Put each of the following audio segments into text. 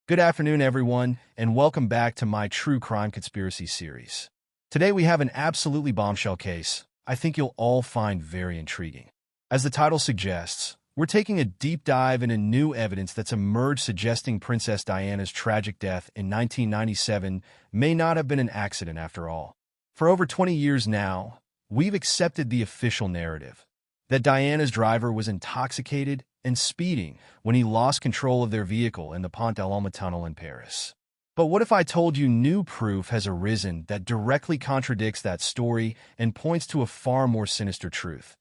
Good afternoon, everyone, and welcome back to my True Crime Conspiracy series. Today we have an absolutely bombshell case I think you'll all find very intriguing. As the title suggests, we're taking a deep dive into new evidence that's emerged suggesting Princess Diana's tragic death in 1997 may not have been an accident after all. For over 20 years now, we've accepted the official narrative that Diana's driver was intoxicated and speeding when he lost control of their vehicle in the Pont tunnel in Paris. But what if I told you new proof has arisen that directly contradicts that story and points to a far more sinister truth?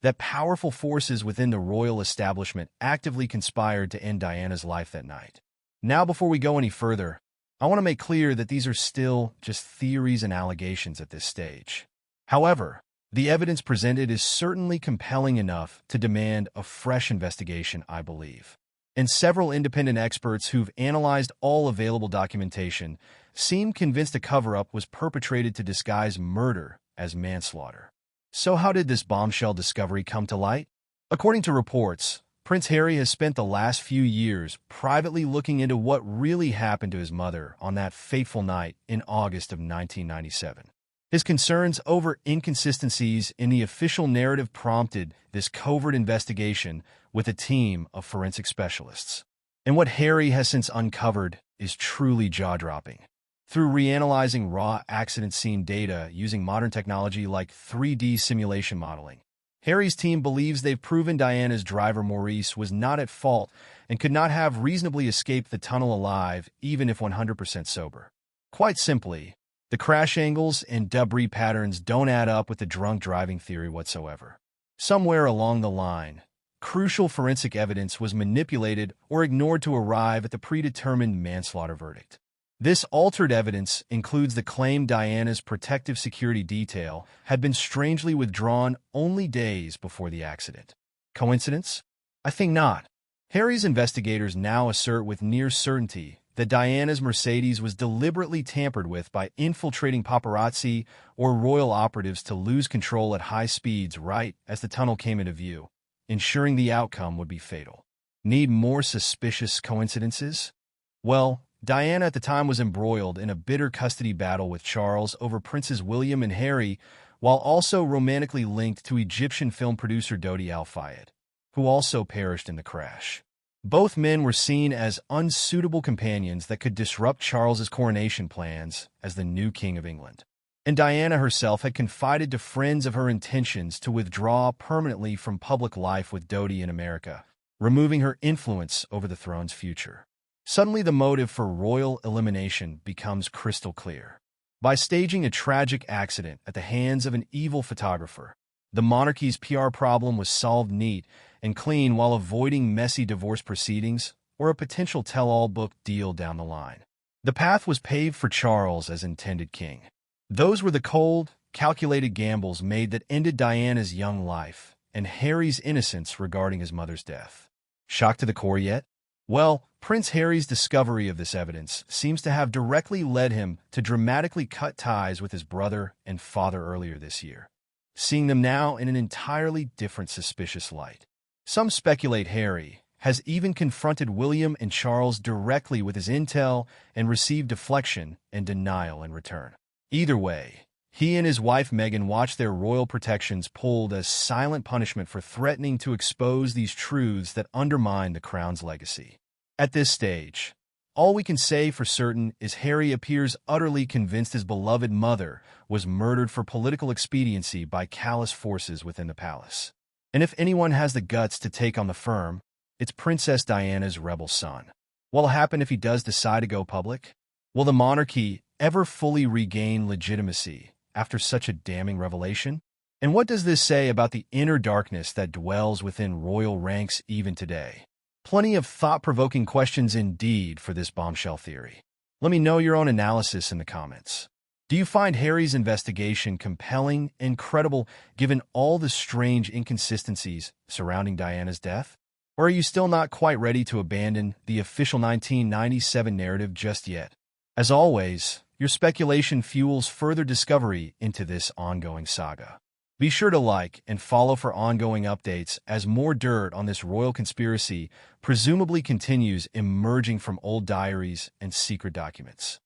That powerful forces within the royal establishment actively conspired to end Diana's life that night. Now, before we go any further, I want to make clear that these are still just theories and allegations at this stage. However, the evidence presented is certainly compelling enough to demand a fresh investigation, I believe. And several independent experts who've analyzed all available documentation seem convinced a cover-up was perpetrated to disguise murder as manslaughter. So how did this bombshell discovery come to light? According to reports, Prince Harry has spent the last few years privately looking into what really happened to his mother on that fateful night in August of 1997. His concerns over inconsistencies in the official narrative prompted this covert investigation with a team of forensic specialists. And what Harry has since uncovered is truly jaw-dropping. Through reanalyzing raw accident scene data using modern technology like 3D simulation modeling, Harry's team believes they've proven Diana's driver Maurice was not at fault and could not have reasonably escaped the tunnel alive even if 100% sober. Quite simply, the crash angles and debris patterns don't add up with the drunk driving theory whatsoever. Somewhere along the line, crucial forensic evidence was manipulated or ignored to arrive at the predetermined manslaughter verdict. This altered evidence includes the claim Diana's protective security detail had been strangely withdrawn only days before the accident. Coincidence? I think not. Harry's investigators now assert with near certainty that Diana's Mercedes was deliberately tampered with by infiltrating paparazzi or royal operatives to lose control at high speeds right as the tunnel came into view, ensuring the outcome would be fatal. Need more suspicious coincidences? Well, Diana at the time was embroiled in a bitter custody battle with Charles over Princes William and Harry, while also romantically linked to Egyptian film producer Dodi Al-Fayed, who also perished in the crash. Both men were seen as unsuitable companions that could disrupt Charles's coronation plans as the new King of England. And Diana herself had confided to friends of her intentions to withdraw permanently from public life with Dodi in America, removing her influence over the throne's future. Suddenly, the motive for royal elimination becomes crystal clear. By staging a tragic accident at the hands of an evil photographer, the monarchy's PR problem was solved neat and clean while avoiding messy divorce proceedings or a potential tell-all book deal down the line. The path was paved for Charles as intended king. Those were the cold, calculated gambles made that ended Diana's young life and Harry's innocence regarding his mother's death. Shocked to the core yet? Well, Prince Harry's discovery of this evidence seems to have directly led him to dramatically cut ties with his brother and father earlier this year, seeing them now in an entirely different suspicious light. Some speculate Harry has even confronted William and Charles directly with his intel and received deflection and denial in return. Either way, he and his wife Meghan watched their royal protections pulled as silent punishment for threatening to expose these truths that undermine the crown's legacy. At this stage, all we can say for certain is Harry appears utterly convinced his beloved mother was murdered for political expediency by callous forces within the palace. And if anyone has the guts to take on the firm, it's Princess Diana's rebel son. What'll happen if he does decide to go public? Will the monarchy ever fully regain legitimacy after such a damning revelation? And what does this say about the inner darkness that dwells within royal ranks even today? Plenty of thought-provoking questions indeed for this bombshell theory. Let me know your own analysis in the comments. Do you find Harry's investigation compelling and credible given all the strange inconsistencies surrounding Diana's death? Or are you still not quite ready to abandon the official 1997 narrative just yet? As always, your speculation fuels further discovery into this ongoing saga. Be sure to like and follow for ongoing updates as more dirt on this royal conspiracy presumably continues emerging from old diaries and secret documents.